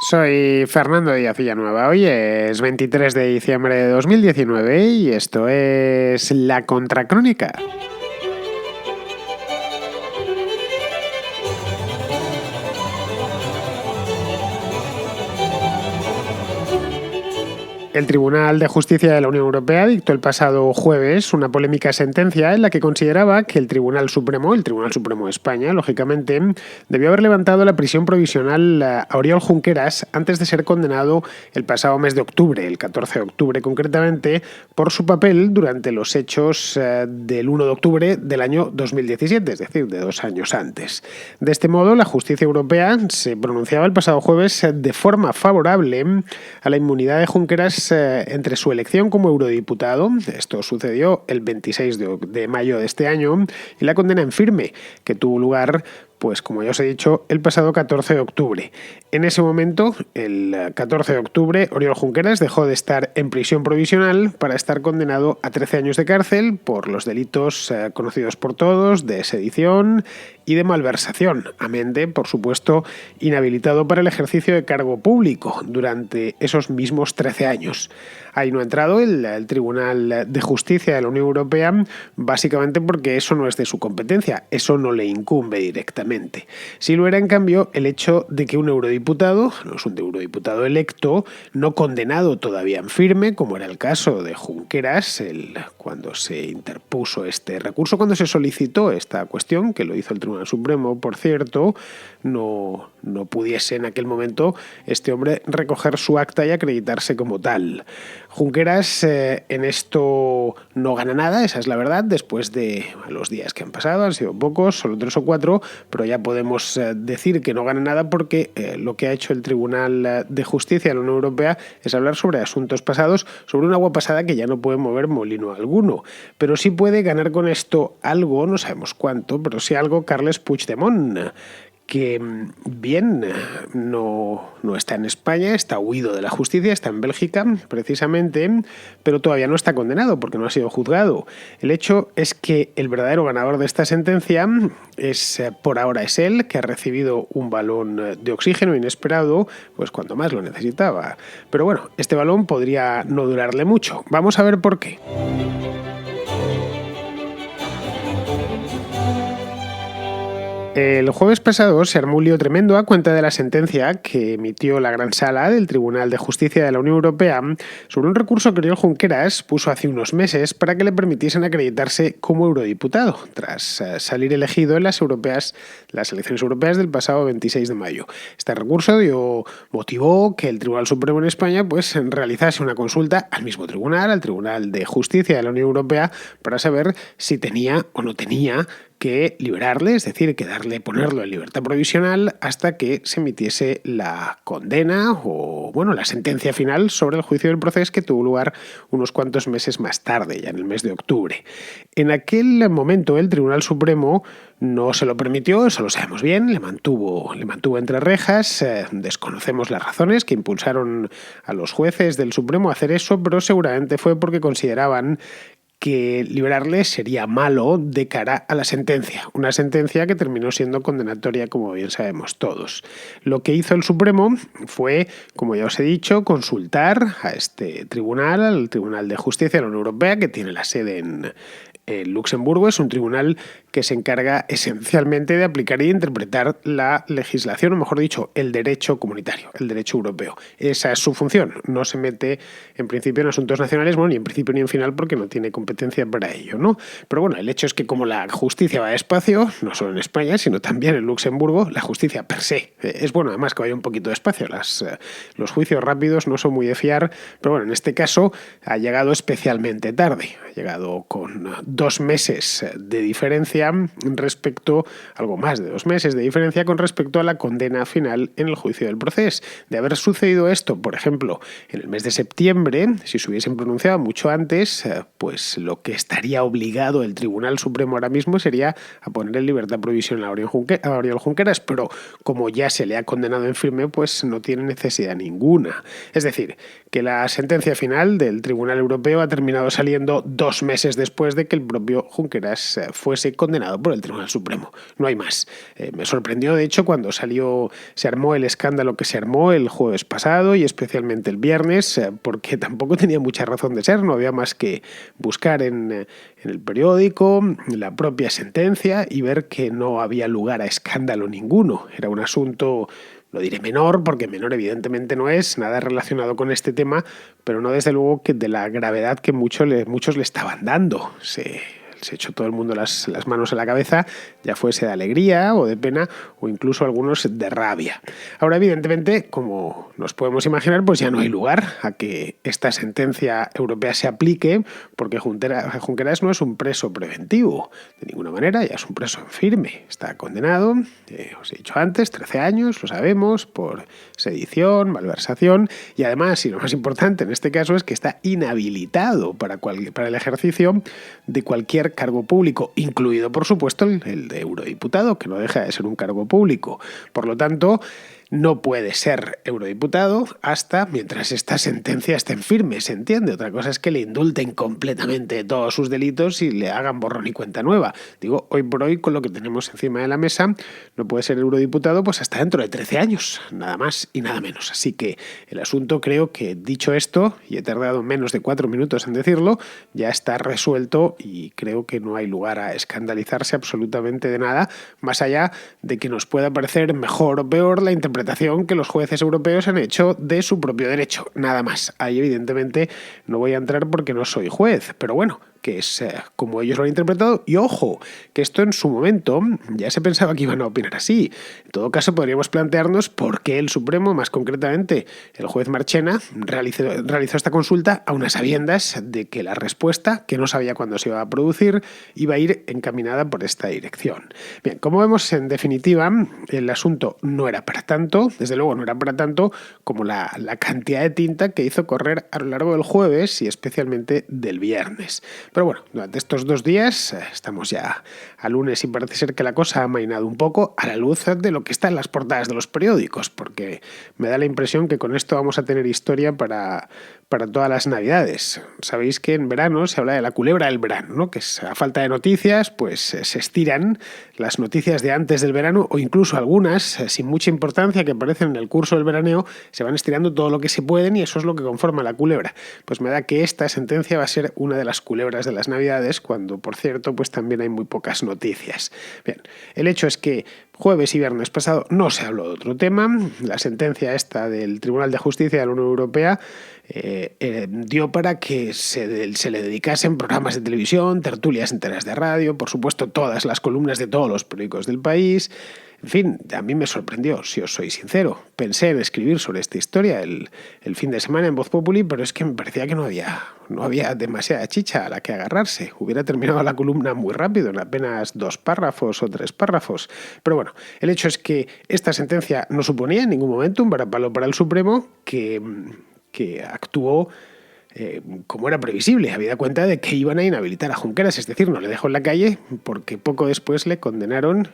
Soy Fernando Díaz Villanueva. Hoy es 23 de diciembre de 2019 y esto es La Contracrónica. El Tribunal de Justicia de la Unión Europea dictó el pasado jueves una polémica sentencia en la que consideraba que el Tribunal Supremo de España, lógicamente, debió haber levantado la prisión provisional a Oriol Junqueras antes de ser condenado el pasado mes de octubre, el 14 de octubre concretamente, por su papel durante los hechos del 1 de octubre del año 2017, es decir, de 2 años antes. De este modo, la justicia europea se pronunciaba el pasado jueves de forma favorable a la inmunidad de Junqueras entre su elección como eurodiputado, esto sucedió el 26 de mayo de este año, y la condena en firme que tuvo lugar, pues como ya os he dicho, el pasado 14 de octubre. En ese momento, el 14 de octubre, Oriol Junqueras dejó de estar en prisión provisional para estar condenado a 13 años de cárcel por los delitos conocidos por todos de sedición y de malversación, amén de, por supuesto, inhabilitado para el ejercicio de cargo público durante esos mismos 13 años. Ahí no ha entrado el Tribunal de Justicia de la Unión Europea, básicamente porque eso no es de su competencia, eso no le incumbe directamente. Si lo era, en cambio, el hecho de que un eurodiputado, no es un eurodiputado electo, no condenado todavía en firme, como era el caso de Junqueras, cuando se interpuso este recurso, cuando se solicitó esta cuestión, que lo hizo el Tribunal Supremo, por cierto, no pudiese en aquel momento este hombre recoger su acta y acreditarse como tal. Junqueras en esto no gana nada, esa es la verdad, después de los días que han pasado, han sido pocos, solo 3 o 4, pero ya podemos decir que no gana nada porque lo que ha hecho el Tribunal de Justicia de la Unión Europea es hablar sobre asuntos pasados, sobre una agua pasada que ya no puede mover molino alguno. Pero sí puede ganar con esto algo, no sabemos cuánto, pero sí algo Carles Puigdemont, que bien, no está en España, está huido de la justicia, está en Bélgica precisamente, pero todavía no está condenado porque no ha sido juzgado. El hecho es que el verdadero ganador de esta sentencia por ahora es él, que ha recibido un balón de oxígeno inesperado, pues cuando más lo necesitaba. Pero bueno, este balón podría no durarle mucho. Vamos a ver por qué. El jueves pasado se armó un lío tremendo a cuenta de la sentencia que emitió la Gran Sala del Tribunal de Justicia de la Unión Europea sobre un recurso que Oriol Junqueras puso hace unos meses para que le permitiesen acreditarse como eurodiputado, tras salir elegido en las elecciones europeas del pasado 26 de mayo. Este recurso motivó que el Tribunal Supremo en España realizase una consulta al mismo tribunal, al Tribunal de Justicia de la Unión Europea, para saber si tenía o no tenía que liberarle, es decir, ponerlo en libertad provisional hasta que se emitiese la condena o, la sentencia final sobre el juicio del proceso que tuvo lugar unos cuantos meses más tarde, ya en el mes de octubre. En aquel momento el Tribunal Supremo no se lo permitió, eso lo sabemos bien, le mantuvo entre rejas, desconocemos las razones que impulsaron a los jueces del Supremo a hacer eso, pero seguramente fue porque consideraban que liberarle sería malo de cara a la sentencia. Una sentencia que terminó siendo condenatoria, como bien sabemos todos. Lo que hizo el Supremo fue, como ya os he dicho, consultar a este tribunal, al Tribunal de Justicia de la Unión Europea, que tiene la sede en Luxemburgo. Es un tribunal que se encarga esencialmente de aplicar y interpretar la legislación, o mejor dicho, el derecho comunitario, el derecho europeo. Esa es su función. No se mete en principio en asuntos nacionales, ni en principio ni en final, porque no tiene competencia para ello, ¿no? Pero bueno, el hecho es que como la justicia va despacio, no solo en España, sino también en Luxemburgo, la justicia per se es bueno, además que vaya un poquito despacio. Los juicios rápidos no son muy de fiar, pero bueno, en este caso ha llegado especialmente tarde. Ha llegado con 2 meses de diferencia algo más de 2 meses de diferencia con respecto a la condena final en el juicio del proceso. De haber sucedido esto, por ejemplo, en el mes de septiembre, si se hubiesen pronunciado mucho antes, pues lo que estaría obligado el Tribunal Supremo ahora mismo sería a poner en libertad provisional a Oriol Junqueras, pero como ya se le ha condenado en firme, pues no tiene necesidad ninguna. Es decir, que la sentencia final del Tribunal Europeo ha terminado saliendo 2 meses después de que el propio Junqueras fuese condenado condenado por el Tribunal Supremo. No hay más. Me sorprendió, de hecho, cuando se armó el escándalo que se armó el jueves pasado y especialmente el viernes, porque tampoco tenía mucha razón de ser. No había más que buscar en el periódico la propia sentencia y ver que no había lugar a escándalo ninguno. Era un asunto, lo diré menor, porque menor evidentemente no es, nada relacionado con este tema, pero no desde luego que de la gravedad que muchos le estaban dando. Se echó todo el mundo las manos a la cabeza, ya fuese de alegría o de pena o incluso algunos de rabia. Ahora, evidentemente, como nos podemos imaginar, pues ya no hay lugar a que esta sentencia europea se aplique, porque Junqueras no es un preso preventivo, de ninguna manera, ya es un preso en firme. Está condenado, os he dicho antes, 13 años, lo sabemos, por sedición, malversación, y además, y lo más importante en este caso, es que está inhabilitado para el ejercicio de cualquier cargo público, incluido, por supuesto, el de eurodiputado, que no deja de ser un cargo público. Por lo tanto, no puede ser eurodiputado hasta mientras esta sentencia esté en firme, ¿se entiende? Otra cosa es que le indulten completamente todos sus delitos y le hagan borrón y cuenta nueva. Digo, hoy por hoy, con lo que tenemos encima de la mesa, no puede ser eurodiputado pues hasta dentro de 13 años, nada más y nada menos. Así que el asunto, creo que dicho esto, y he tardado menos de 4 minutos en decirlo, ya está resuelto y creo que no hay lugar a escandalizarse absolutamente de nada, más allá de que nos pueda parecer mejor o peor la interpretación que los jueces europeos han hecho de su propio derecho. Nada más. Ahí evidentemente no voy a entrar porque no soy juez, pero bueno, que es como ellos lo han interpretado. Y ojo, que esto en su momento ya se pensaba que iban a opinar así. En todo caso, podríamos plantearnos por qué el Supremo, más concretamente el juez Marchena, realizó esta consulta a unas sabiendas de que la respuesta, que no sabía cuándo se iba a producir, iba a ir encaminada por esta dirección. Bien, como vemos, en definitiva, el asunto no era para tanto, desde luego no era para tanto como la cantidad de tinta que hizo correr a lo largo del jueves y especialmente del viernes. Pero bueno, durante estos 2 días, estamos ya a lunes y parece ser que la cosa ha amainado un poco a la luz de lo que está en las portadas de los periódicos, porque me da la impresión que con esto vamos a tener historia para todas las navidades. Sabéis que en verano se habla de la culebra del verano, ¿no? Que a falta de noticias, pues se estiran las noticias de antes del verano o incluso algunas, sin mucha importancia, que aparecen en el curso del veraneo, se van estirando todo lo que se pueden y eso es lo que conforma la culebra. Pues me da que esta sentencia va a ser una de las culebras de las navidades, cuando, por cierto, pues también hay muy pocas noticias. Bien, el hecho es que jueves y viernes pasado no se habló de otro tema. La sentencia esta del Tribunal de Justicia de la Unión Europea dio para que se le dedicasen programas de televisión, tertulias enteras de radio, por supuesto todas las columnas de todos los periódicos del país. En fin, a mí me sorprendió, si os soy sincero. Pensé en escribir sobre esta historia el fin de semana en Voz Populi, pero es que me parecía que no había demasiada chicha a la que agarrarse. Hubiera terminado la columna muy rápido, en apenas 2 párrafos o 3 párrafos. Pero bueno, el hecho es que esta sentencia no suponía en ningún momento un varapalo para el Supremo, que actuó como era previsible, habida cuenta de que iban a inhabilitar a Junqueras, es decir, no le dejó en la calle porque poco después le condenaron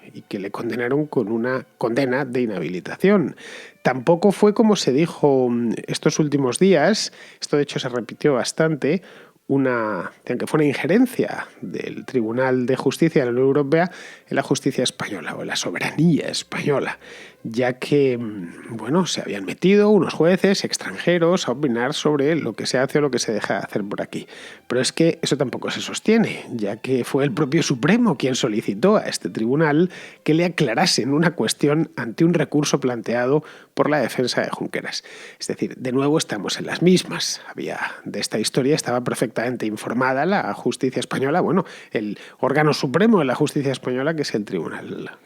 con una condena de inhabilitación. Tampoco fue como se dijo estos últimos días, esto de hecho se repitió bastante, aunque fue una injerencia del Tribunal de Justicia de la Unión Europea en la justicia española o en la soberanía española, ya que, se habían metido unos jueces extranjeros a opinar sobre lo que se hace o lo que se deja de hacer por aquí. Pero es que eso tampoco se sostiene, ya que fue el propio Supremo quien solicitó a este tribunal que le aclarasen una cuestión ante un recurso planteado por la defensa de Junqueras. Es decir, de nuevo estamos en las mismas. De esta historia estaba perfectamente informada la justicia española, el órgano supremo de la justicia española, que es el tribunal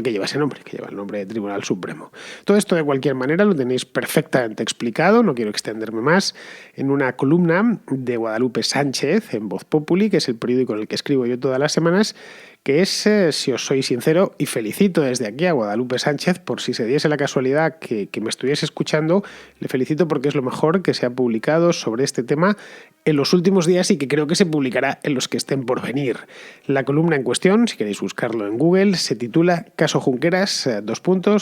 que lleva ese nombre, que lleva el nombre de Tribunal Supremo. Todo esto, de cualquier manera, lo tenéis perfectamente explicado, no quiero extenderme más, en una columna de Guadalupe Sánchez en Voz Populi, que es el periódico en el que escribo yo todas las semanas, que es, si os soy sincero, y felicito desde aquí a Guadalupe Sánchez, por si se diese la casualidad que me estuviese escuchando, le felicito porque es lo mejor que se ha publicado sobre este tema en los últimos días y que creo que se publicará en los que estén por venir. La columna en cuestión, si queréis buscarlo en Google, se titula Caso Junqueras, :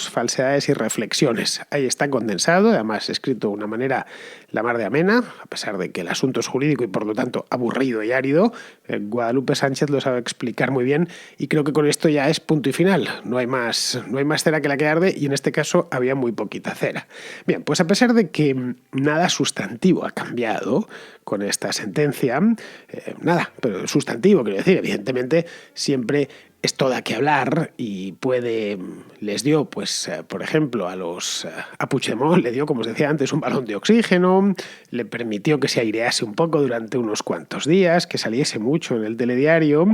falsedades y reflexiones. Ahí está condensado, además escrito de una manera la mar de amena, a pesar de que el asunto es jurídico y por lo tanto aburrido y árido. Guadalupe Sánchez lo sabe explicar muy bien y creo que con esto ya es punto y final. No hay más cera que la que arde y en este caso había muy poquita cera. Bien, pues a pesar de que nada sustantivo ha cambiado con esta sentencia, nada, pero sustantivo, quiero decir, evidentemente siempre es toda que hablar y les dio, pues, por ejemplo, a Puigdemont le dio, como os decía antes, un balón de oxígeno, le permitió que se airease un poco durante unos cuantos días, que saliese mucho en el telediario,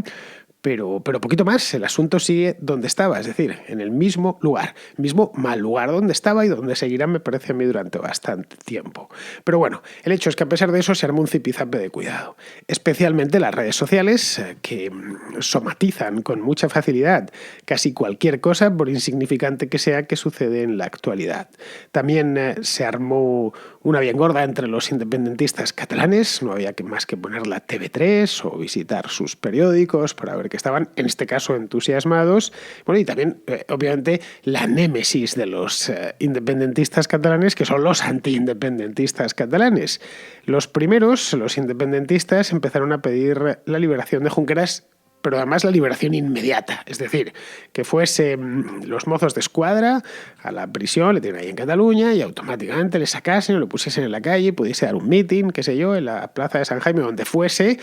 pero poquito más, el asunto sigue donde estaba, es decir, en el mismo lugar, mismo mal lugar donde estaba y donde seguirá, me parece a mí, durante bastante tiempo. Pero bueno, el hecho es que a pesar de eso se arma un zipizape de cuidado, especialmente las redes sociales que somatizan con mucha facilidad casi cualquier cosa, por insignificante que sea, que sucede en la actualidad. También se armó una bien gorda entre los independentistas catalanes, no había más que poner la TV3 o visitar sus periódicos para ver que estaban, en este caso, entusiasmados. Bueno, y también, obviamente, la némesis de los independentistas catalanes, que son los antiindependentistas catalanes. Los primeros, los independentistas, empezaron a pedir la liberación de Junqueras, pero además la liberación inmediata, es decir, que fuesen los mozos de escuadra a la prisión, le tienen ahí en Cataluña, y automáticamente le sacasen o lo pusiesen en la calle, pudiese dar un mitin, qué sé yo, en la plaza de San Jaime, donde fuese,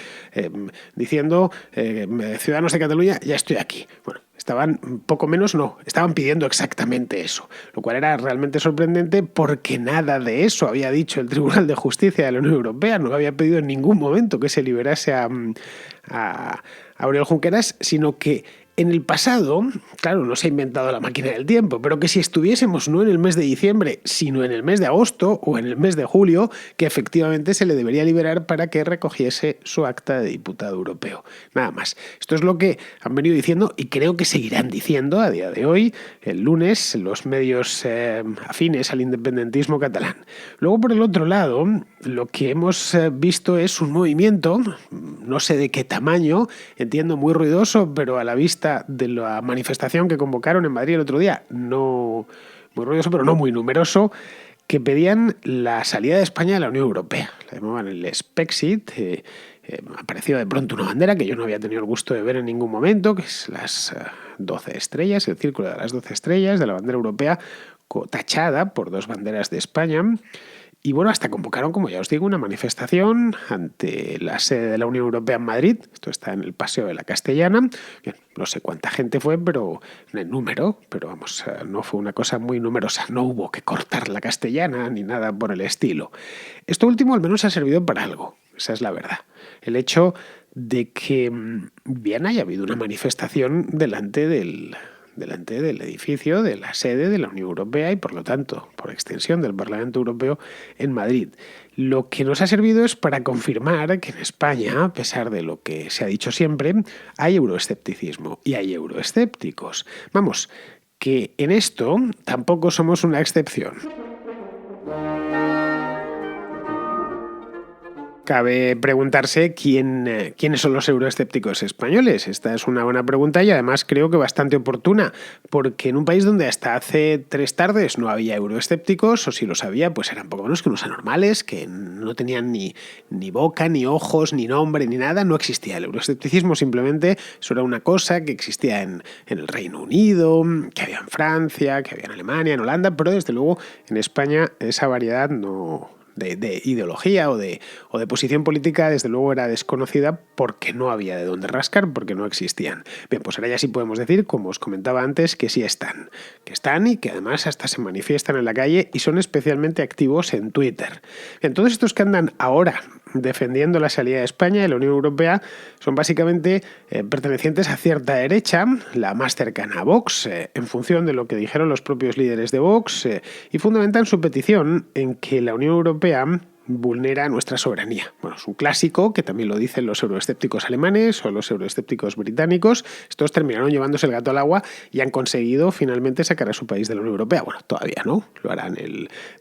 diciendo, ciudadanos de Cataluña, ya estoy aquí. Bueno, estaban estaban pidiendo exactamente eso, lo cual era realmente sorprendente porque nada de eso había dicho el Tribunal de Justicia de la Unión Europea, no había pedido en ningún momento que se liberase a Oriol Junqueras, sino que en el pasado, claro, no se ha inventado la máquina del tiempo, pero que si estuviésemos no en el mes de diciembre, sino en el mes de agosto o en el mes de julio, que efectivamente se le debería liberar para que recogiese su acta de diputado europeo. Nada más. Esto es lo que han venido diciendo y creo que seguirán diciendo a día de hoy, el lunes, los medios afines al independentismo catalán. Luego, por el otro lado, lo que hemos visto es un movimiento, no sé de qué tamaño, entiendo muy ruidoso, pero a la vista de la manifestación que convocaron en Madrid el otro día, no muy ruidoso, pero no muy numeroso, que pedían la salida de España de la Unión Europea. La llamaban el Spexit. Apareció de pronto una bandera que yo no había tenido el gusto de ver en ningún momento, que es las 12 estrellas, el círculo de las 12 estrellas de la bandera europea, tachada por dos banderas de España. Y bueno, hasta convocaron, como ya os digo, una manifestación ante la sede de la Unión Europea en Madrid. Esto está en el Paseo de la Castellana. Bien, no sé cuánta gente fue, pero en el número, pero vamos, no fue una cosa muy numerosa. No hubo que cortar la Castellana ni nada por el estilo. Esto último al menos ha servido para algo, esa es la verdad. El hecho de que bien haya habido una manifestación delante del edificio de la sede de la Unión Europea y, por lo tanto, por extensión del Parlamento Europeo en Madrid. Lo que nos ha servido es para confirmar que en España, a pesar de lo que se ha dicho siempre, hay euroescepticismo y hay euroescépticos. Vamos, que en esto tampoco somos una excepción. Cabe preguntarse quiénes son los euroescépticos españoles. Esta es una buena pregunta y además creo que bastante oportuna, porque en un país donde hasta hace 3 tardes no había euroescépticos, o si los había, pues eran poco menos que unos anormales, que no tenían ni boca, ni ojos, ni nombre, ni nada, no existía el euroescepticismo, simplemente eso era una cosa que existía en el Reino Unido, que había en Francia, que había en Alemania, en Holanda, pero desde luego en España esa variedad de ideología o de posición política, desde luego era desconocida porque no había de dónde rascar, porque no existían. Bien, pues ahora ya sí podemos decir, como os comentaba antes, que sí están. Que están y que además hasta se manifiestan en la calle y son especialmente activos en Twitter. Bien, todos estos que andan ahora defendiendo la salida de España de la Unión Europea son básicamente pertenecientes a cierta derecha, la más cercana a Vox, en función de lo que dijeron los propios líderes de Vox, y fundamentan su petición en que la Unión Europea vulnera nuestra soberanía. Bueno, es un clásico que también lo dicen los euroescépticos alemanes o los euroescépticos británicos. Estos terminaron llevándose el gato al agua y han conseguido finalmente sacar a su país de la Unión Europea. Bueno, todavía no, lo harán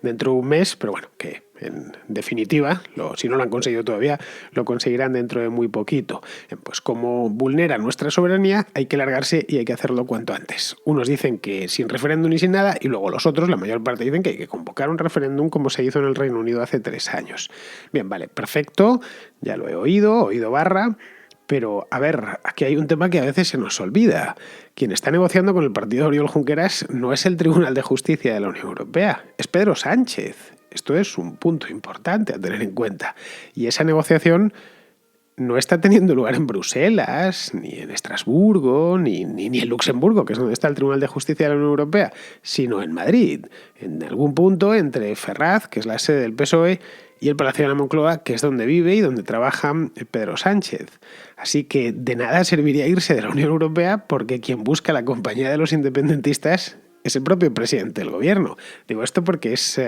dentro de un mes, pero bueno, que en definitiva, si no lo han conseguido todavía, lo conseguirán dentro de muy poquito. Pues como vulnera nuestra soberanía, hay que largarse y hay que hacerlo cuanto antes. Unos dicen que sin referéndum y sin nada, y luego los otros, la mayor parte, dicen que hay que convocar un referéndum como se hizo en el Reino Unido hace 3 años. Bien, vale, perfecto, ya lo he oído barra, Pero, a ver, aquí hay un tema que a veces se nos olvida. Quien está negociando con el partido de Oriol Junqueras no es el Tribunal de Justicia de la Unión Europea, es Pedro Sánchez. Esto es un punto importante a tener en cuenta. Y esa negociación no está teniendo lugar en Bruselas, ni en Estrasburgo, ni en Luxemburgo, que es donde está el Tribunal de Justicia de la Unión Europea, sino en Madrid, en algún punto entre Ferraz, que es la sede del PSOE, y el Palacio de la Moncloa, que es donde vive y donde trabaja Pedro Sánchez. Así que de nada serviría irse de la Unión Europea porque quien busca la compañía de los independentistas es el propio presidente del gobierno. Digo esto porque es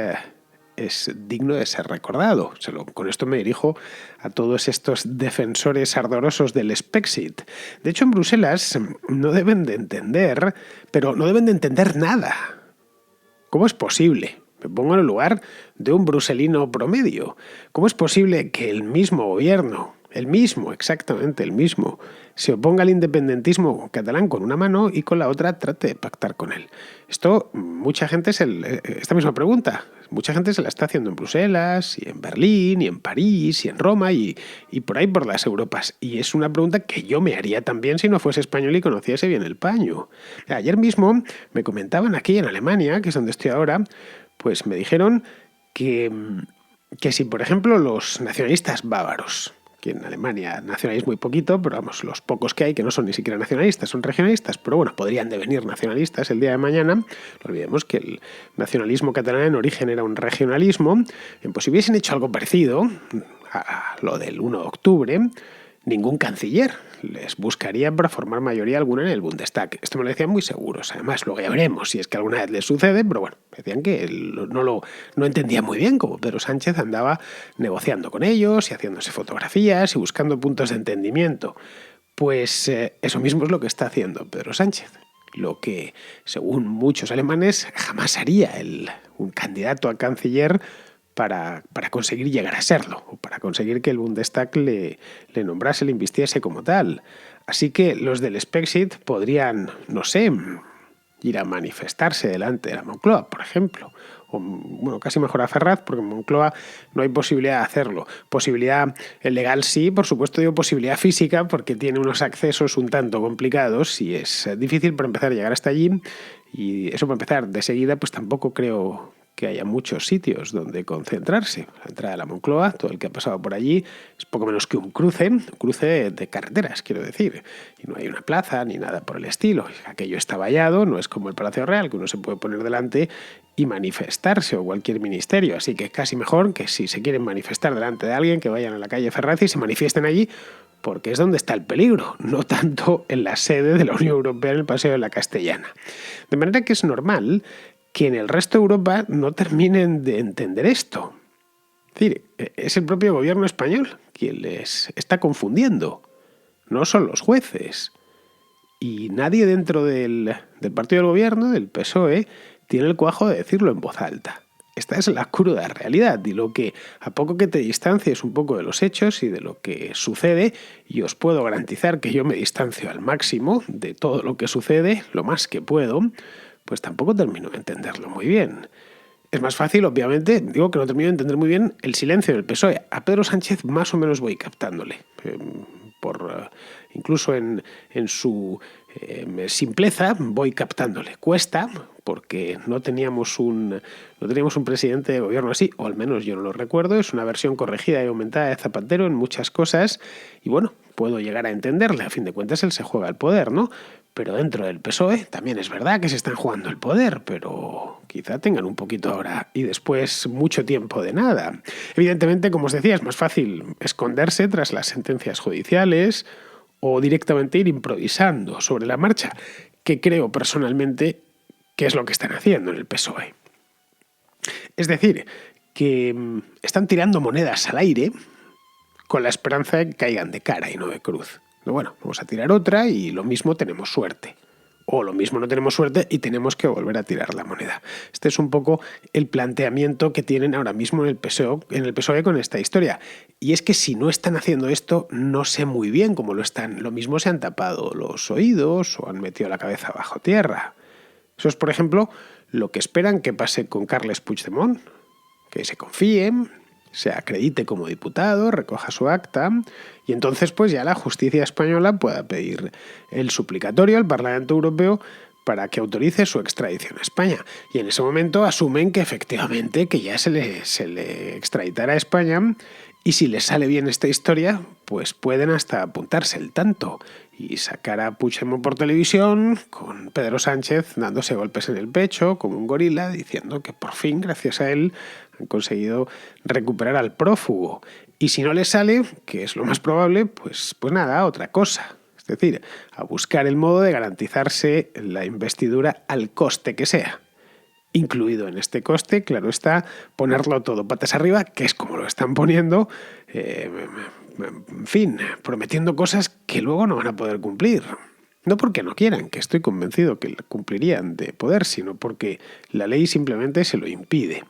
digno de ser recordado. Con esto me dirijo a todos estos defensores ardorosos del Spexit. De hecho, en Bruselas no deben de entender, pero no deben de entender nada. ¿Cómo es posible? Me pongo en el lugar de un bruselino promedio. ¿Cómo es posible que el mismo gobierno, exactamente el mismo, se oponga al independentismo catalán con una mano y con la otra trate de pactar con él? Esta misma pregunta, mucha gente se la está haciendo en Bruselas, y en Berlín, y en París, y en Roma, y por ahí por las Europas. Y es una pregunta que yo me haría también si no fuese español y conociese bien el paño. Ayer mismo me comentaban aquí en Alemania, que es donde estoy ahora, pues me dijeron que si, por ejemplo, los nacionalistas bávaros, que en Alemania nacionalismo muy poquito, pero vamos, los pocos que hay que no son ni siquiera nacionalistas, son regionalistas, pero bueno, podrían devenir nacionalistas el día de mañana. No olvidemos que el nacionalismo catalán en origen era un regionalismo. Pues si hubiesen hecho algo parecido a lo del 1 de octubre, ningún canciller les buscaría para formar mayoría alguna en el Bundestag. Esto me lo decían muy seguros. Además, luego ya veremos si es que alguna vez les sucede, pero bueno, decían que no entendía muy bien cómo Pedro Sánchez andaba negociando con ellos y haciéndose fotografías y buscando puntos de entendimiento. Pues eso mismo es lo que está haciendo Pedro Sánchez. Lo que, según muchos alemanes, jamás haría un candidato a canciller para conseguir llegar a serlo, o para conseguir que el Bundestag le nombrase, le invistiese como tal. Así que los del Spexit podrían, no sé, ir a manifestarse delante de la Moncloa, por ejemplo. O, bueno, casi mejor a Ferraz, porque en Moncloa no hay posibilidad de hacerlo. Posibilidad legal sí, por supuesto digo posibilidad física, porque tiene unos accesos un tanto complicados y es difícil para empezar a llegar hasta allí. Y eso para empezar, de seguida, pues tampoco creo que haya muchos sitios donde concentrarse. La entrada de la Moncloa, todo el que ha pasado por allí, es poco menos que un cruce de carreteras, quiero decir. Y no hay una plaza ni nada por el estilo. Aquello está vallado, no es como el Palacio Real, que uno se puede poner delante y manifestarse, o cualquier ministerio. Así que casi mejor que si se quieren manifestar delante de alguien, que vayan a la calle Ferraz y se manifiesten allí, porque es donde está el peligro, no tanto en la sede de la Unión Europea en el Paseo de la Castellana. De manera que es normal que en el resto de Europa no terminen de entender esto. Es decir, es el propio gobierno español quien les está confundiendo, no son los jueces. Y nadie dentro del partido del gobierno, del PSOE, tiene el cuajo de decirlo en voz alta. Esta es la cruda realidad, y lo que, a poco que te distancies un poco de los hechos y de lo que sucede, y os puedo garantizar que yo me distancio al máximo de todo lo que sucede, lo más que puedo, pues tampoco termino de entenderlo muy bien. Es más fácil, obviamente, digo que no termino de entender muy bien el silencio del PSOE. A Pedro Sánchez más o menos voy captándole. Incluso en su simpleza voy captándole. Cuesta, porque no teníamos un presidente de gobierno así, o al menos yo no lo recuerdo. Es una versión corregida y aumentada de Zapatero en muchas cosas. Y bueno, puedo llegar a entenderle. A fin de cuentas, él se juega el poder, ¿no? Pero dentro del PSOE también es verdad que se están jugando el poder, pero quizá tengan un poquito ahora y después mucho tiempo de nada. Evidentemente, como os decía, es más fácil esconderse tras las sentencias judiciales o directamente ir improvisando sobre la marcha, que creo personalmente que es lo que están haciendo en el PSOE. Es decir, que están tirando monedas al aire con la esperanza de que caigan de cara y no de cruz. Bueno, vamos a tirar otra y lo mismo tenemos suerte. O lo mismo no tenemos suerte y tenemos que volver a tirar la moneda. Este es un poco el planteamiento que tienen ahora mismo en el PSOE con esta historia. Y es que si no están haciendo esto, no sé muy bien cómo lo están. Lo mismo se han tapado los oídos o han metido la cabeza bajo tierra. Eso es, por ejemplo, lo que esperan que pase con Carles Puigdemont. Que se confíen, se acredite como diputado, recoja su acta y entonces pues ya la justicia española pueda pedir el suplicatorio al Parlamento Europeo para que autorice su extradición a España. Y en ese momento asumen que efectivamente que ya se le extraditará a España, y si les sale bien esta historia, pues pueden hasta apuntarse el tanto y sacar a Puigdemont por televisión con Pedro Sánchez dándose golpes en el pecho como un gorila, diciendo que por fin, gracias a él, han conseguido recuperar al prófugo. Y si no les sale, que es lo más probable, pues nada, otra cosa. Es decir, a buscar el modo de garantizarse la investidura al coste que sea. Incluido en este coste, claro está, ponerlo todo patas arriba, que es como lo están poniendo, en fin, prometiendo cosas que luego no van a poder cumplir. No porque no quieran, que estoy convencido que cumplirían de poder, sino porque la ley simplemente se lo impide.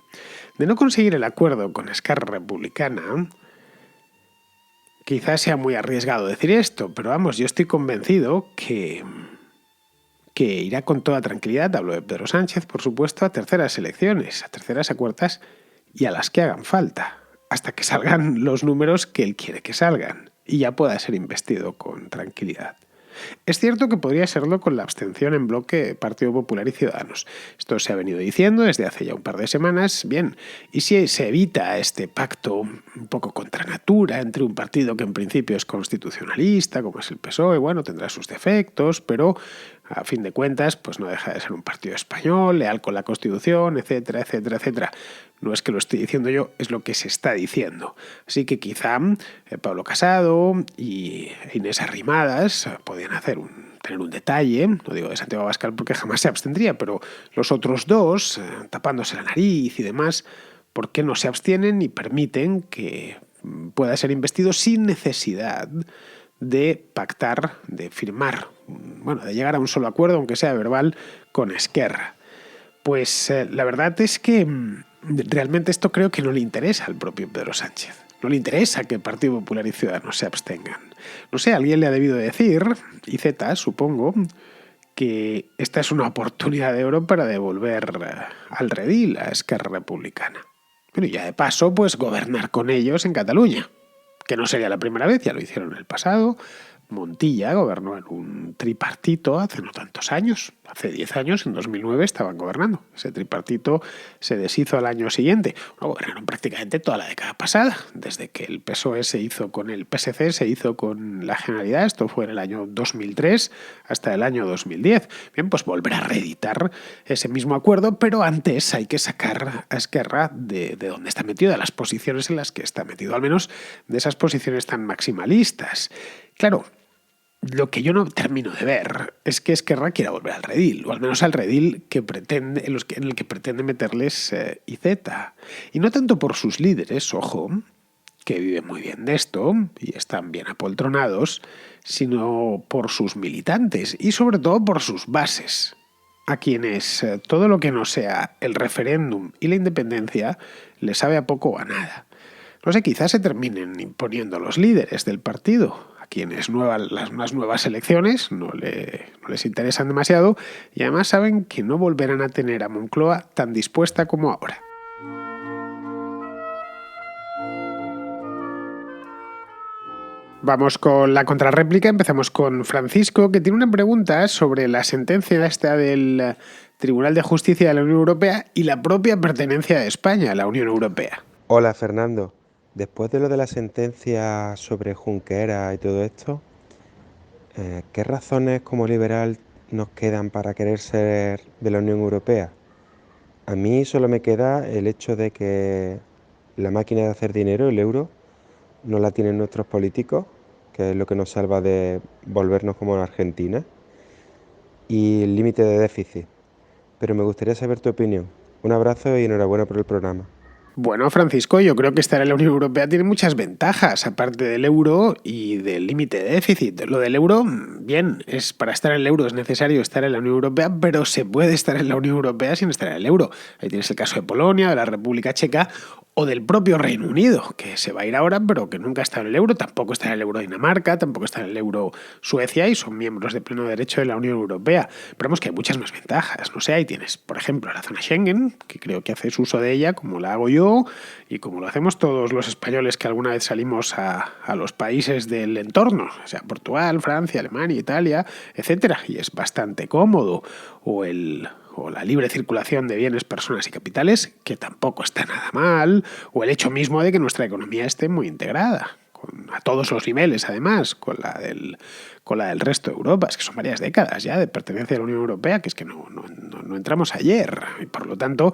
De no conseguir el acuerdo con Esquerra Republicana, quizás sea muy arriesgado decir esto, pero vamos, yo estoy convencido que irá con toda tranquilidad, hablo de Pedro Sánchez, por supuesto, a terceras elecciones, a terceras, a cuartas y a las que hagan falta, hasta que salgan los números que él quiere que salgan y ya pueda ser investido con tranquilidad. Es cierto que podría serlo con la abstención en bloque Partido Popular y Ciudadanos. Esto se ha venido diciendo desde hace ya un par de semanas. Bien, y si se evita este pacto un poco contra natura entre un partido que en principio es constitucionalista, como es el PSOE, bueno, tendrá sus defectos, pero a fin de cuentas pues no deja de ser un partido español, leal con la Constitución, etcétera, etcétera, etcétera. No es que lo esté diciendo yo, es lo que se está diciendo. Así que quizá Pablo Casado y Inés Arrimadas podían tener un detalle, no digo de Santiago Abascal porque jamás se abstendría, pero los otros dos, tapándose la nariz y demás, ¿por qué no se abstienen y permiten que pueda ser investido sin necesidad de pactar, de firmar, bueno, de llegar a un solo acuerdo, aunque sea verbal, con Esquerra? Pues la verdad es que realmente esto creo que no le interesa al propio Pedro Sánchez. No le interesa que el Partido Popular y Ciudadanos se abstengan. No sé, alguien le ha debido decir, IZ, supongo, que esta es una oportunidad de oro para devolver al redil a Esquerra Republicana. Bueno, y ya de paso, pues gobernar con ellos en Cataluña, que no sería la primera vez, ya lo hicieron en el pasado. Montilla gobernó en un tripartito hace no tantos años, hace 10 años, en 2009 estaban gobernando. Ese tripartito se deshizo al año siguiente. Bueno, gobernaron prácticamente toda la década pasada, desde que el PSOE se hizo con el PSC, se hizo con la Generalidad, esto fue en el año 2003 hasta el año 2010. Bien, pues volver a reeditar ese mismo acuerdo, pero antes hay que sacar a Esquerra de donde está metido, de las posiciones en las que está metido, al menos de esas posiciones tan maximalistas. Claro, lo que yo no termino de ver es que Esquerra quiera volver al redil, o al menos al redil que pretende, en el que pretende meterles IZ. Y no tanto por sus líderes, ojo, que viven muy bien de esto y están bien apoltronados, sino por sus militantes y sobre todo por sus bases, a quienes todo lo que no sea el referéndum y la independencia les sabe a poco o a nada. No sé, quizás se terminen imponiendo los líderes del partido, a quienes las nuevas elecciones no les interesan demasiado y además saben que no volverán a tener a Moncloa tan dispuesta como ahora. Vamos con la contrarréplica. Empezamos con Francisco, que tiene una pregunta sobre la sentencia esta del Tribunal de Justicia de la Unión Europea y la propia pertenencia de España a la Unión Europea. Hola, Fernando. Después de lo de la sentencia sobre Junqueras y todo esto, ¿qué razones como liberal nos quedan para querer ser de la Unión Europea? A mí solo me queda el hecho de que la máquina de hacer dinero, el euro, no la tienen nuestros políticos, que es lo que nos salva de volvernos como en Argentina, y el límite de déficit. Pero me gustaría saber tu opinión. Un abrazo y enhorabuena por el programa. Bueno, Francisco, yo creo que estar en la Unión Europea tiene muchas ventajas, aparte del euro y del límite de déficit. Lo del euro, bien, para estar en el euro es necesario estar en la Unión Europea, pero se puede estar en la Unión Europea sin estar en el euro. Ahí tienes el caso de Polonia, de la República Checa o del propio Reino Unido, que se va a ir ahora, pero que nunca está en el euro, tampoco está en el euro Dinamarca, tampoco está en el euro Suecia y son miembros de pleno derecho de la Unión Europea. Pero vemos que hay muchas más ventajas. No sé, ahí tienes, por ejemplo, la zona Schengen, que creo que haces uso de ella como la hago yo y como lo hacemos todos los españoles que alguna vez salimos a los países del entorno, o sea, Portugal, Francia, Alemania, Italia, etcétera, y es bastante cómodo. O la libre circulación de bienes, personas y capitales, que tampoco está nada mal, o el hecho mismo de que nuestra economía esté muy integrada, a todos los niveles además, con la del resto de Europa. Es que son varias décadas ya de pertenencia a la Unión Europea, que es que no entramos ayer, y por lo tanto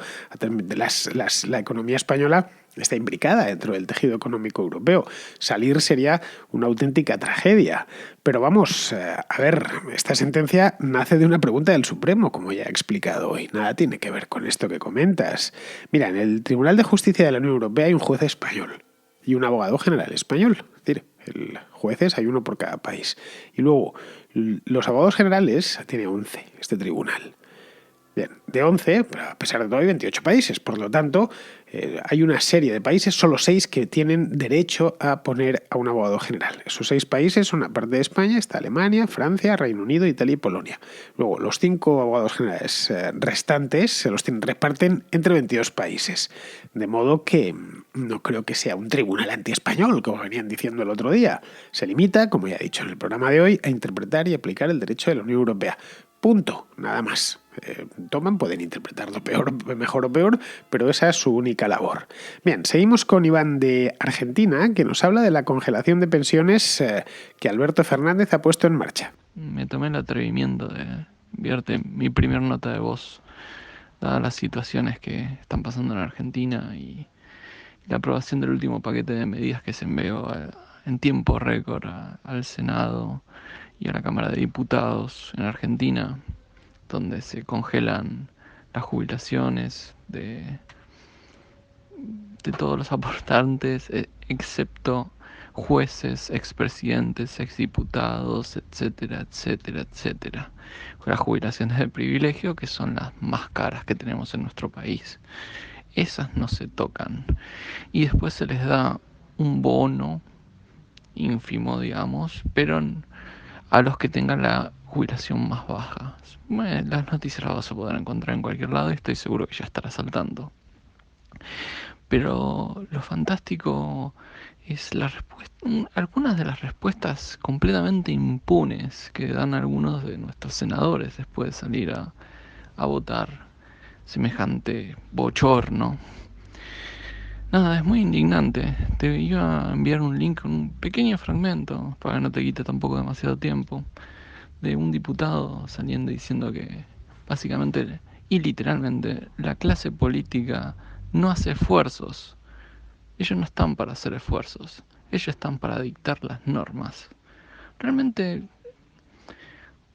la economía española está imbricada dentro del tejido económico europeo. Salir sería una auténtica tragedia. Pero vamos, a ver, esta sentencia nace de una pregunta del Supremo, como ya he explicado hoy. Nada tiene que ver con esto que comentas. Mira, en el Tribunal de Justicia de la Unión Europea hay un juez español y un abogado general español. Es decir, el jueces hay uno por cada país. Y luego, los abogados generales tiene 11 este tribunal. Bien, de 11, pero a pesar de todo hay 28 países. Por lo tanto, hay una serie de países, solo 6 que tienen derecho a poner a un abogado general. Esos 6 países son, aparte de España, está Alemania, Francia, Reino Unido, Italia y Polonia. Luego, los 5 abogados generales restantes se los reparten entre 22 países. De modo que no creo que sea un tribunal anti-español, como venían diciendo el otro día. Se limita, como ya he dicho en el programa de hoy, a interpretar y aplicar el derecho de la Unión Europea. Punto, nada más. Pueden interpretarlo mejor o peor, pero esa es su única labor. Bien, seguimos con Iván de Argentina, que nos habla de la congelación de pensiones que Alberto Fernández ha puesto en marcha. Me tomé el atrevimiento de enviarte mi primer nota de voz, dadas las situaciones que están pasando en Argentina y la aprobación del último paquete de medidas que se envió en tiempo récord al Senado y a la Cámara de Diputados en Argentina, donde se congelan las jubilaciones de todos los aportantes, excepto jueces, expresidentes, exdiputados, etcétera, etcétera, etcétera. Las jubilaciones de privilegio, que son las más caras que tenemos en nuestro país. Esas no se tocan. Y después se les da un bono ínfimo, digamos, pero a los que tengan la jubilación más baja. Bueno, las noticias las vas a poder encontrar en cualquier lado y estoy seguro que ya estarás al tanto. Pero lo fantástico es algunas de las respuestas completamente impunes que dan algunos de nuestros senadores después de salir a votar semejante bochorno. Nada, es muy indignante. Te iba a enviar un link, un pequeño fragmento, para que no te quite tampoco demasiado tiempo, de un diputado saliendo diciendo que básicamente y literalmente la clase política no hace esfuerzos. Ellos no están para hacer esfuerzos, ellos están para dictar las normas. Realmente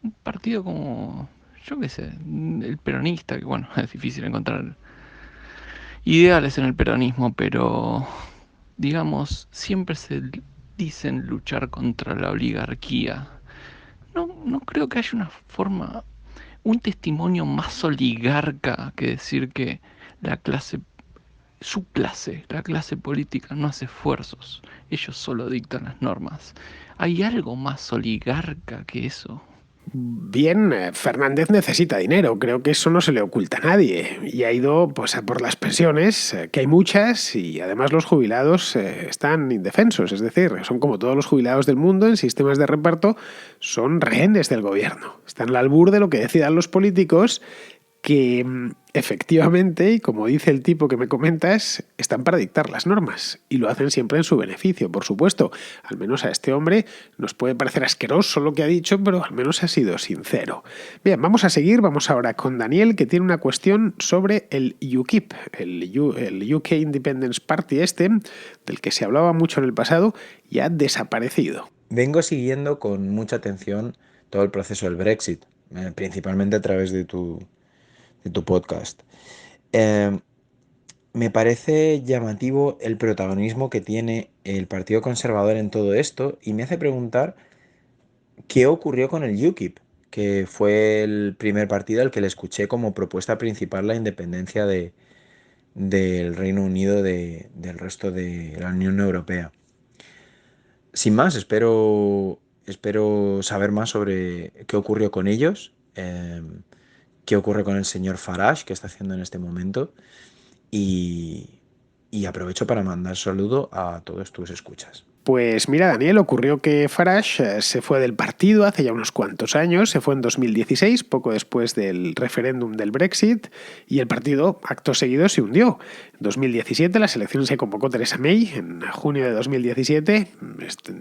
un partido como, yo qué sé, el peronista, que bueno, es difícil encontrar ideales en el peronismo, pero digamos, siempre se dicen luchar contra la oligarquía. No creo que haya una forma, un testimonio más oligarca que decir que la clase, la clase política no hace esfuerzos, ellos solo dictan las normas. ¿Hay algo más oligarca que eso? Bien, Fernández necesita dinero, creo que eso no se le oculta a nadie y ha ido pues a por las pensiones, que hay muchas y además los jubilados están indefensos, es decir, son como todos los jubilados del mundo en sistemas de reparto, son rehenes del gobierno, están al albur de lo que decidan los políticos que efectivamente, y como dice el tipo que me comentas, están para dictar las normas y lo hacen siempre en su beneficio, por supuesto. Al menos a este hombre nos puede parecer asqueroso lo que ha dicho, pero al menos ha sido sincero. Bien, vamos a seguir, vamos ahora con Daniel, que tiene una cuestión sobre el UKIP, el UK Independence Party del que se hablaba mucho en el pasado y ha desaparecido. Vengo siguiendo con mucha atención todo el proceso del Brexit, principalmente a través de tu podcast. Me parece llamativo el protagonismo que tiene el Partido Conservador en todo esto y me hace preguntar qué ocurrió con el UKIP, que fue el primer partido al que le escuché como propuesta principal la independencia de del Reino Unido del resto de la Unión Europea. Sin más, espero saber más sobre qué ocurrió con ellos, qué ocurre con el señor Farage, qué está haciendo en este momento, y, y aprovecho para mandar saludo a todos tus escuchas. Pues mira, Daniel, ocurrió que Farage se fue del partido hace ya unos cuantos años, se fue en 2016, poco después del referéndum del Brexit, y el partido, acto seguido, se hundió. En 2017 la selección se convocó Theresa May, en junio de 2017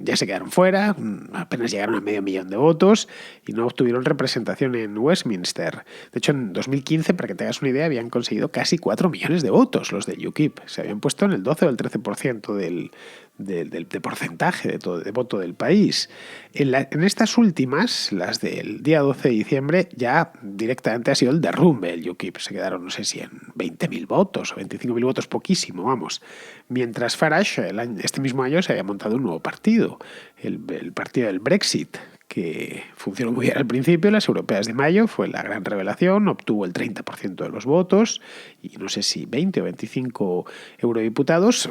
ya se quedaron fuera, apenas llegaron a 500.000 de votos y no obtuvieron representación en Westminster. De hecho, en 2015, para que te hagas una idea, habían conseguido casi 4 millones de votos los del UKIP. Se habían puesto en el 12 o el 13% del porcentaje de voto del país. En estas últimas, las del día 12 de diciembre, ya directamente ha sido el derrumbe del UKIP. Se quedaron, no sé si en 20.000 votos o 25.000 votos, poquísimo, vamos. Mientras Farage, este mismo año, se había montado un nuevo partido, el partido del Brexit, que funcionó muy bien al principio. Las europeas de mayo fue la gran revelación, obtuvo el 30% de los votos y no sé si 20 o 25 eurodiputados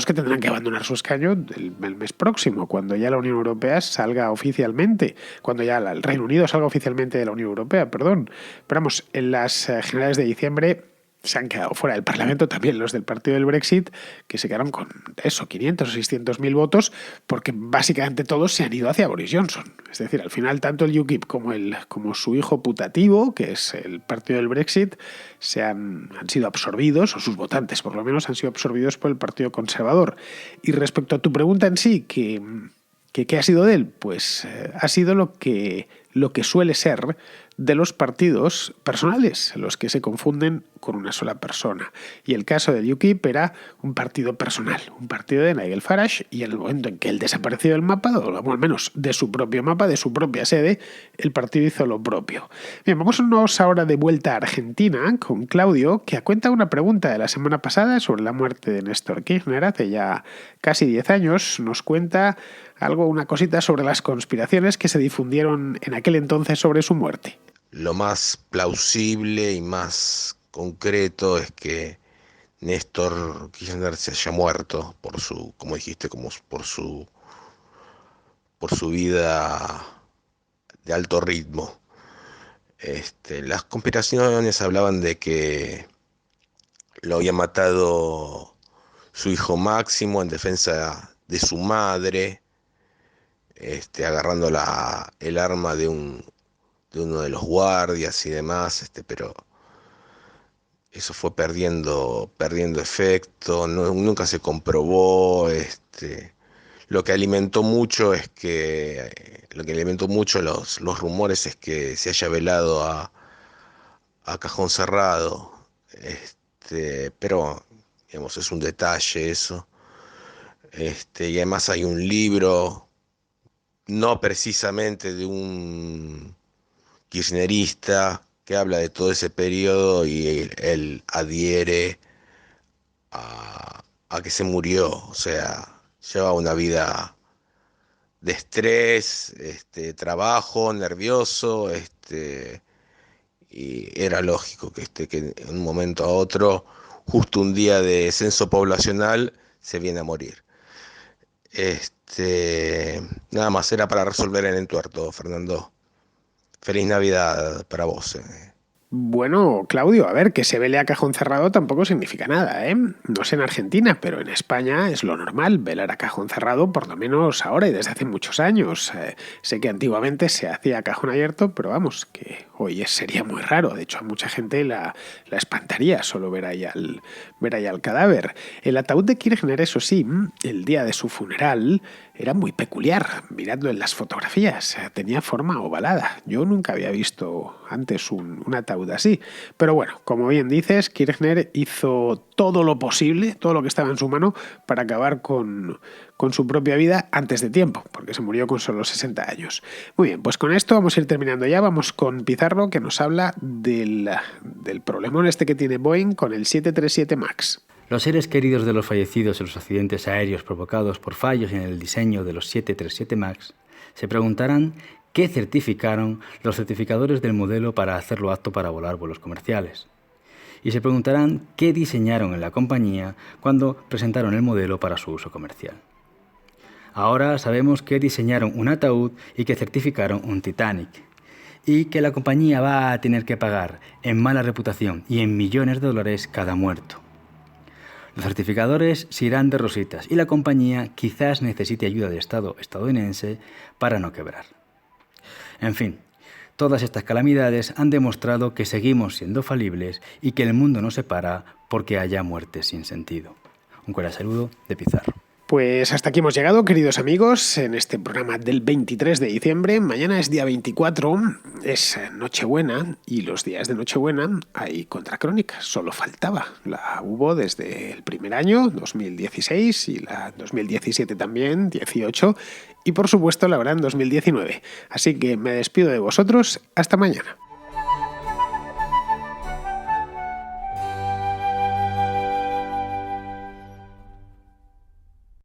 que tendrán que abandonar su escaño el mes próximo, cuando ya la Unión Europea salga oficialmente, cuando ya el Reino Unido salga oficialmente de la Unión Europea, perdón. Pero vamos, en las generales de diciembre se han quedado fuera del Parlamento también los del partido del Brexit, que se quedaron con eso, 500 o 600.000 votos, porque básicamente todos se han ido hacia Boris Johnson. Es decir, al final tanto el UKIP como su hijo putativo, que es el partido del Brexit, han sido absorbidos, o sus votantes por lo menos han sido absorbidos por el Partido Conservador. Y respecto a tu pregunta en sí, ¿qué ha sido de él? Pues ha sido lo que suele ser de los partidos personales, los que se confunden con una sola persona. Y el caso del UKIP era un partido personal, un partido de Nigel Farage, y en el momento en que él desapareció del mapa, o al menos de su propio mapa, de su propia sede, el partido hizo lo propio. Bien, vámonos ahora de vuelta a Argentina con Claudio, que cuenta una pregunta de la semana pasada sobre la muerte de Néstor Kirchner hace ya casi 10 años. Nos cuenta una cosita sobre las conspiraciones que se difundieron en aquel entonces sobre su muerte. Lo más plausible y más concreto es que Néstor Kirchner se haya muerto por su, como dijiste, por su vida de alto ritmo. Las conspiraciones hablaban de que lo había matado su hijo Máximo en defensa de su madre, agarrando el arma de uno de los guardias y demás, pero eso fue perdiendo efecto, nunca se comprobó. Lo que alimentó mucho los rumores es que se haya velado a cajón cerrado, pero digamos, es un detalle eso. Y además hay un libro, no precisamente de un kirchnerista, que habla de todo ese periodo y él adhiere a que se murió, o sea, lleva una vida de estrés, trabajo, nervioso, y era lógico que en un momento a otro, justo un día de censo poblacional, se viene a morir. Nada más, era para resolver el entuerto, Fernando. Feliz Navidad para vos. Bueno, Claudio, a ver, que se vele a cajón cerrado tampoco significa nada, ¿eh? No sé en Argentina, pero en España es lo normal velar a cajón cerrado, por lo menos ahora y desde hace muchos años. Sé que antiguamente se hacía a cajón abierto, pero vamos, que hoy sería muy raro. De hecho, a mucha gente la espantaría solo ver ahí al cadáver. El ataúd de Kirchner, eso sí, el día de su funeral era muy peculiar. Miradlo en las fotografías, tenía forma ovalada. Yo nunca había visto antes un ataúd así. Pero bueno, como bien dices, Kirchner hizo todo lo posible, todo lo que estaba en su mano, para acabar con su propia vida antes de tiempo, porque se murió con solo 60 años. Muy bien, pues con esto vamos a ir terminando ya. Vamos con Pizarro, que nos habla del problemón que tiene Boeing con el 737 MAX. Los seres queridos de los fallecidos en los accidentes aéreos provocados por fallos en el diseño de los 737 MAX se preguntarán qué certificaron los certificadores del modelo para hacerlo apto para volar vuelos comerciales. y se preguntarán qué diseñaron en la compañía cuando presentaron el modelo para su uso comercial. Ahora sabemos que diseñaron un ataúd y que certificaron un Titanic, y que la compañía va a tener que pagar en mala reputación y en millones de dólares cada muerto. Los certificadores se irán de rositas y la compañía quizás necesite ayuda del Estado estadounidense para no quebrar. En fin, todas estas calamidades han demostrado que seguimos siendo falibles y que el mundo no se para porque haya muertes sin sentido. Un cordial saludo de Pizarro. Pues hasta aquí hemos llegado, queridos amigos, en este programa del 23 de diciembre. Mañana es día 24, es Nochebuena, y los días de Nochebuena hay contracrónicas. Solo faltaba. La hubo desde el primer año, 2016, y la 2017 también, 18, y por supuesto la habrá en 2019. Así que me despido de vosotros. Hasta mañana.